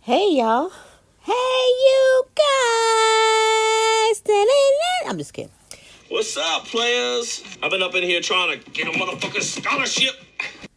Hey y'all. Hey you guys. Da-da-da. I'm just kidding. What's up, players? I've been up in here trying to get a motherfucking scholarship.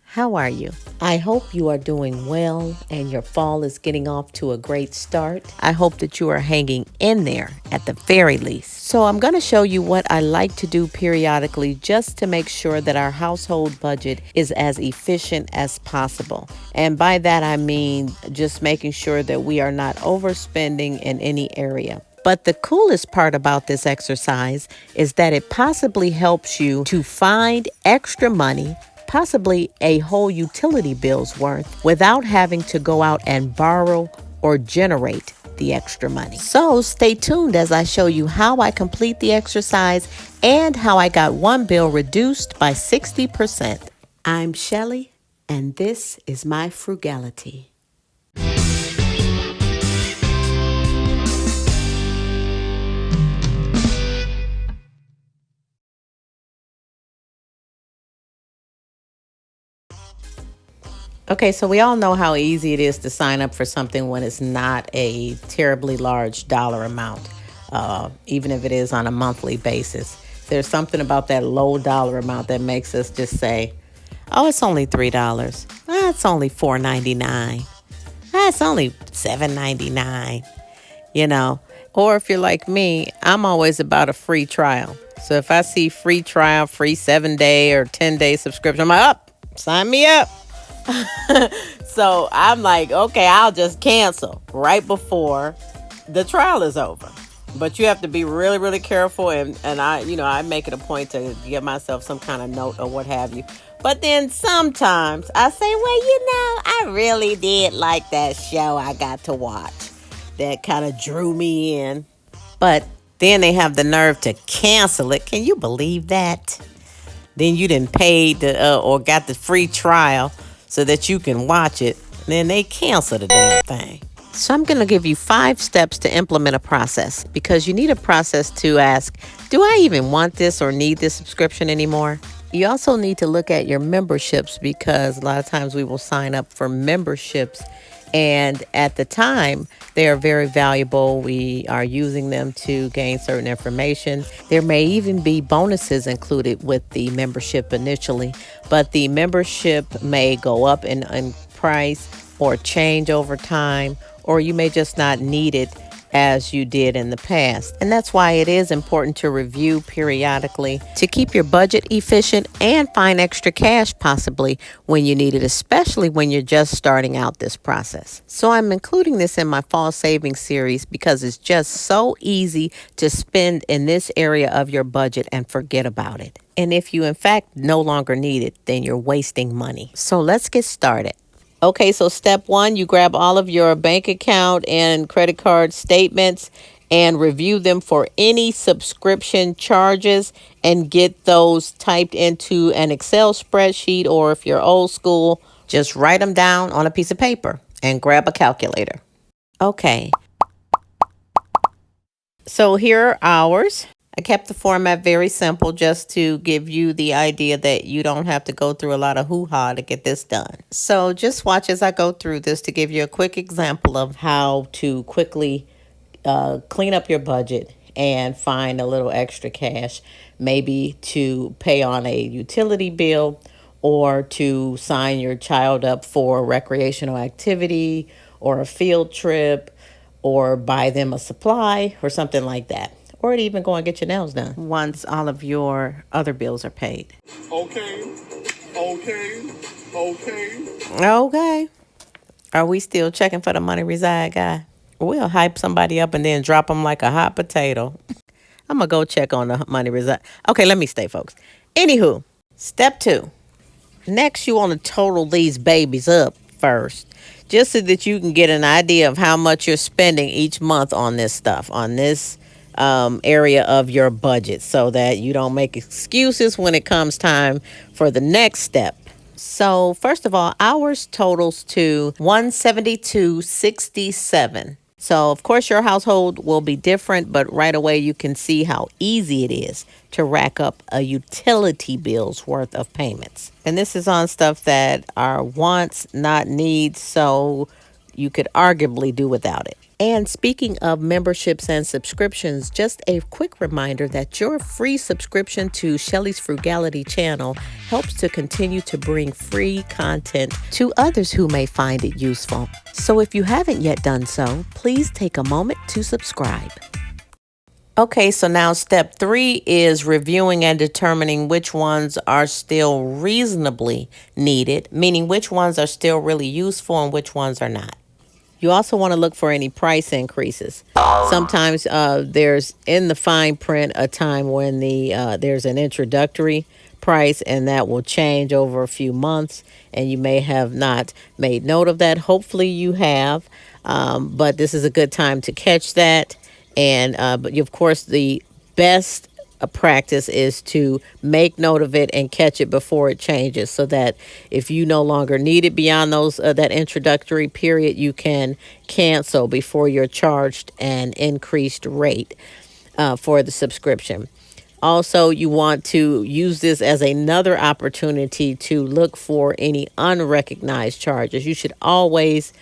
How are you? I hope you are doing well and your fall is getting off to a great start. I hope that you are hanging in there at the very least. So I'm going to show you what I like to do periodically just to make sure that our household budget is as efficient as possible. And by that I mean just making sure that we are not overspending in any area. But the coolest part about this exercise is that it possibly helps you to find extra money, possibly a whole utility bill's worth, without having to go out and borrow or generate the extra money. So stay tuned as I show you how I complete the exercise and how I got one bill reduced by 60%. I'm Shelly, and this is my Frugality. Okay, so we all know how easy it is to sign up for something when it's not a terribly large dollar amount, even if it is on a monthly basis. There's something about that low dollar amount that makes us just say, oh, it's only $3. It's only $4.99. It's only $7.99, you know. Or if you're like me, I'm always about a free trial. So if I see free trial, free 7-day or 10-day subscription, I'm like, up, sign me up. So I'm like, okay, I'll just cancel right before the trial is over. But you have to be really, really careful. And I make it a point to give myself some kind of note or what have you. But then sometimes I say, well, I really did like that show I got to watch. That kind of drew me in. But then they have the nerve to cancel it. Can you believe that? Then you didn't pay or got the free trial so that you can watch it. Then they cancel the damn thing. So I'm going to give you 5 steps to implement a process because you need a process to ask, do I even want this or need this subscription anymore? You also need to look at your memberships because a lot of times we will sign up for memberships and at the time, they are very valuable. We are using them to gain certain information. There may even be bonuses included with the membership initially, but the membership may go up in price or change over time, or you may just not need it as you did in the past. And that's why it is important to review periodically to keep your budget efficient and find extra cash possibly when you need it, especially when you're just starting out this process. So I'm including this in my fall savings series because it's just so easy to spend in this area of your budget and forget about it. And if you in fact no longer need it, then you're wasting money. So let's get started. Okay, so step 1, you grab all of your bank account and credit card statements and review them for any subscription charges and get those typed into an Excel spreadsheet, or if you're old school, just write them down on a piece of paper and grab a calculator. Okay, so here are ours. I kept the format very simple just to give you the idea that you don't have to go through a lot of hoo-ha to get this done. So just watch as I go through this to give you a quick example of how to quickly clean up your budget and find a little extra cash, maybe to pay on a utility bill or to sign your child up for a recreational activity or a field trip or buy them a supply or something like that. Or to even go and get your nails done once all of your other bills are paid. Okay. Okay. Are we still checking for the money reside guy? We'll hype somebody up and then drop them like a hot potato. I'm going to go check on the money reside. Okay, let me stay, folks. Anywho, step 2. Next, you want to total these babies up first, just so that you can get an idea of how much you're spending each month on this stuff, on this area of your budget, so that you don't make excuses when it comes time for the next step. So first of all, ours totals to $172.67. So of course your household will be different, but right away you can see how easy it is to rack up a utility bill's worth of payments. And this is on stuff that are wants, not needs. So you could arguably do without it. And speaking of memberships and subscriptions, just a quick reminder that your free subscription to Shelly's Frugality channel helps to continue to bring free content to others who may find it useful. So if you haven't yet done so, please take a moment to subscribe. Okay, so now step 3 is reviewing and determining which ones are still reasonably needed, meaning which ones are still really useful and which ones are not. You also want to look for any price increases. Sometimes there's in the fine print a time when there's an introductory price, and that will change over a few months, and you may have not made note of that. Hopefully you have, but this is a good time to catch that. And but of course, the best practice is to make note of it and catch it before it changes, so that if you no longer need it beyond those that introductory period, you can cancel before you're charged an increased rate for the subscription. Also, you want to use this as another opportunity to look for any unrecognized charges. You should always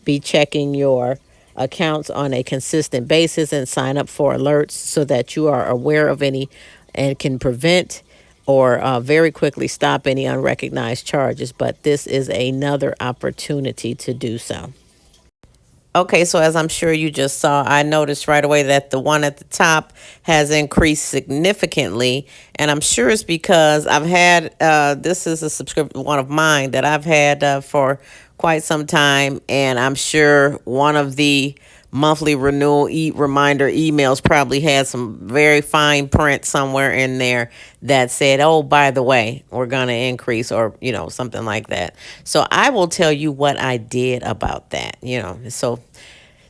be checking your accounts on a consistent basis and sign up for alerts so that you are aware of any and can prevent or very quickly stop any unrecognized charges. But this is another opportunity to do so. Okay, so as I'm sure you just saw, I noticed right away that the one at the top has increased significantly. And I'm sure it's because I've had, this is a subscription, one of mine that I've had for quite some time. And I'm sure one of the monthly renewal reminder emails probably had some very fine print somewhere in there that said, oh, by the way, we're going to increase, or, something like that. So I will tell you what I did about that, So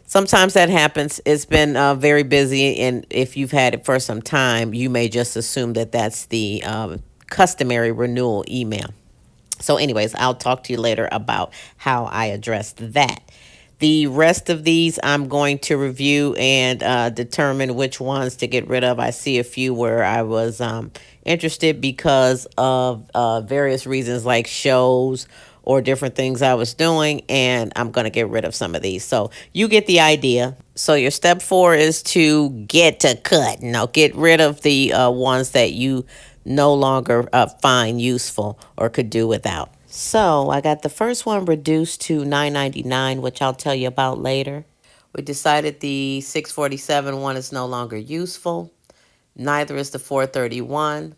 sometimes that happens. It's been very busy, and if you've had it for some time, you may just assume that that's the customary renewal email. So anyways, I'll talk to you later about how I addressed that. The rest of these I'm going to review and determine which ones to get rid of. I see a few where I was interested because of various reasons, like shows or different things I was doing, and I'm going to get rid of some of these. So you get the idea. So your step 4 is to get to cut. Get rid of the ones that you no longer find useful or could do without. So I got the first one reduced to $9.99, which I'll tell you about later. We decided the 647 one is no longer useful. Neither is the 431.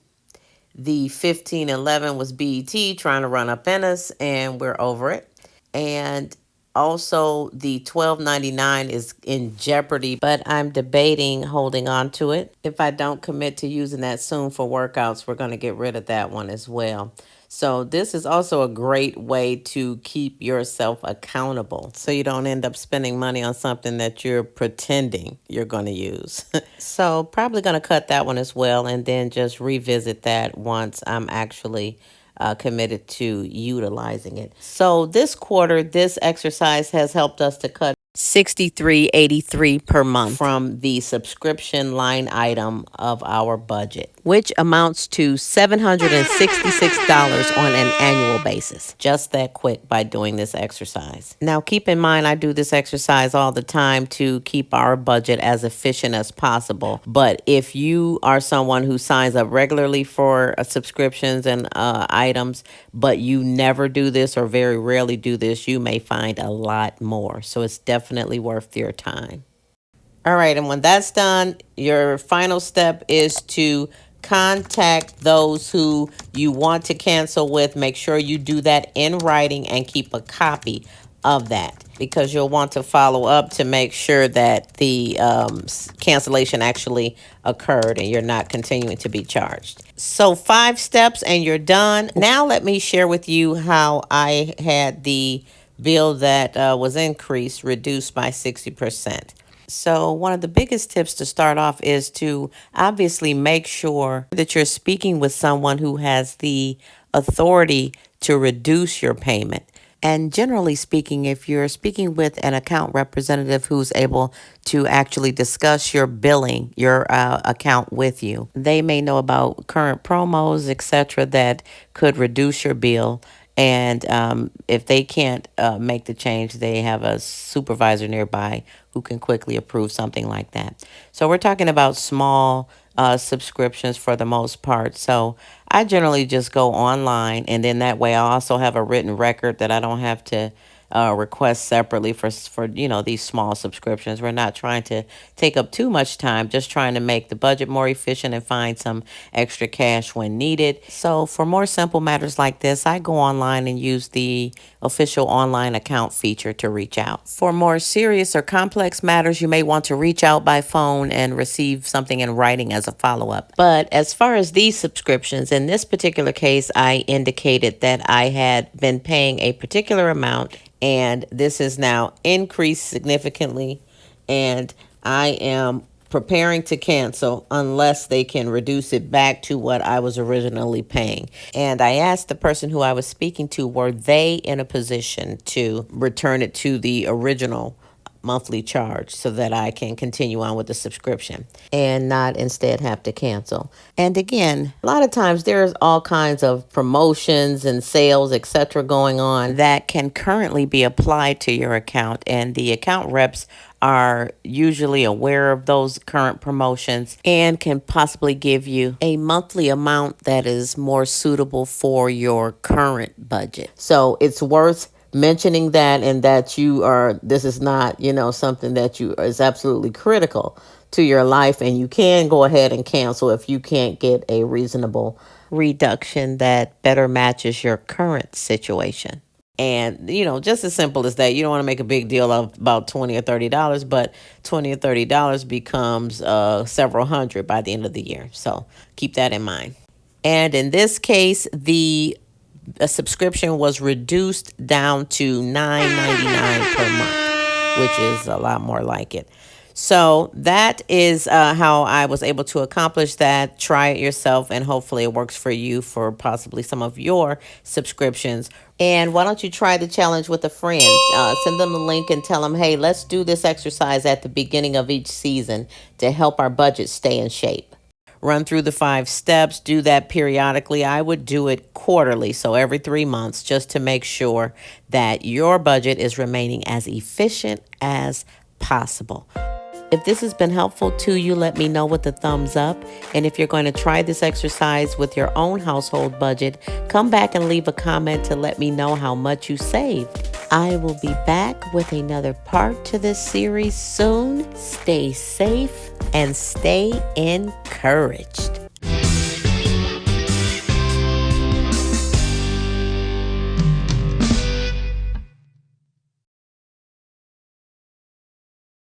The 1511 was BET trying to run up in us, and we're over it. And also the 12.99 is in jeopardy, but I'm debating holding on to it. If I don't commit to using that soon for workouts, we're going to get rid of that one as well. So this is also a great way to keep yourself accountable, so you don't end up spending money on something that you're pretending you're going to use. So probably going to cut that one as well, and then just revisit that once I'm actually committed to utilizing it. So this quarter, this exercise has helped us to cut $63.83 per month from the subscription line item of our budget, which amounts to $766 on an annual basis. Just that quick by doing this exercise. Now, keep in mind, I do this exercise all the time to keep our budget as efficient as possible. But if you are someone who signs up regularly for subscriptions and items, but you never do this or very rarely do this, you may find a lot more. So it's definitely worth your time. All right, and when that's done, your final step is to contact those who you want to cancel with. Make sure you do that in writing and keep a copy of that, because you'll want to follow up to make sure that the cancellation actually occurred and you're not continuing to be charged. So 5 steps and you're done. Now let me share with you how I had the bill that was increased reduced by 60%. So one of the biggest tips to start off is to obviously make sure that you're speaking with someone who has the authority to reduce your payment. And generally speaking, if you're speaking with an account representative who's able to actually discuss your billing, your account with you, they may know about current promos, etc., that could reduce your bill. And if they can't make the change, they have a supervisor nearby who can quickly approve something like that. So we're talking about small subscriptions for the most part. So I generally just go online, and then that way I also have a written record that I don't have to request separately for these small subscriptions. We're not trying to take up too much time, just trying to make the budget more efficient and find some extra cash when needed. So for more simple matters like this, I go online and use the official online account feature to reach out. For more serious or complex matters, you may want to reach out by phone and receive something in writing as a follow-up. But as far as these subscriptions, in this particular case, I indicated that I had been paying a particular amount, and this has now increased significantly, and I am preparing to cancel unless they can reduce it back to what I was originally paying. And I asked the person who I was speaking to, were they in a position to return it to the original monthly charge so that I can continue on with the subscription and not instead have to cancel. And again, a lot of times there's all kinds of promotions and sales, etc., going on that can currently be applied to your account, and the account reps are usually aware of those current promotions and can possibly give you a monthly amount that is more suitable for your current budget. So it's worth mentioning that, and that this is not, something that is absolutely critical to your life, and you can go ahead and cancel if you can't get a reasonable reduction that better matches your current situation. And, just as simple as that, you don't want to make a big deal of about $20 or $30, but $20 or $30 becomes several hundred by the end of the year. So keep that in mind. And in this case, the subscription was reduced down to $9.99 per month, which is a lot more like it. So that is how I was able to accomplish that. Try it yourself, and hopefully it works for you for possibly some of your subscriptions. And why don't you try the challenge with a friend? Send them a link and tell them, hey, let's do this exercise at the beginning of each season to help our budget stay in shape. Run through the 5 steps, do that periodically. I would do it quarterly, so every 3 months, just to make sure that your budget is remaining as efficient as possible. If this has been helpful to you, let me know with a thumbs up. And if you're going to try this exercise with your own household budget, come back and leave a comment to let me know how much you saved. I will be back with another part to this series soon. Stay safe and stay encouraged.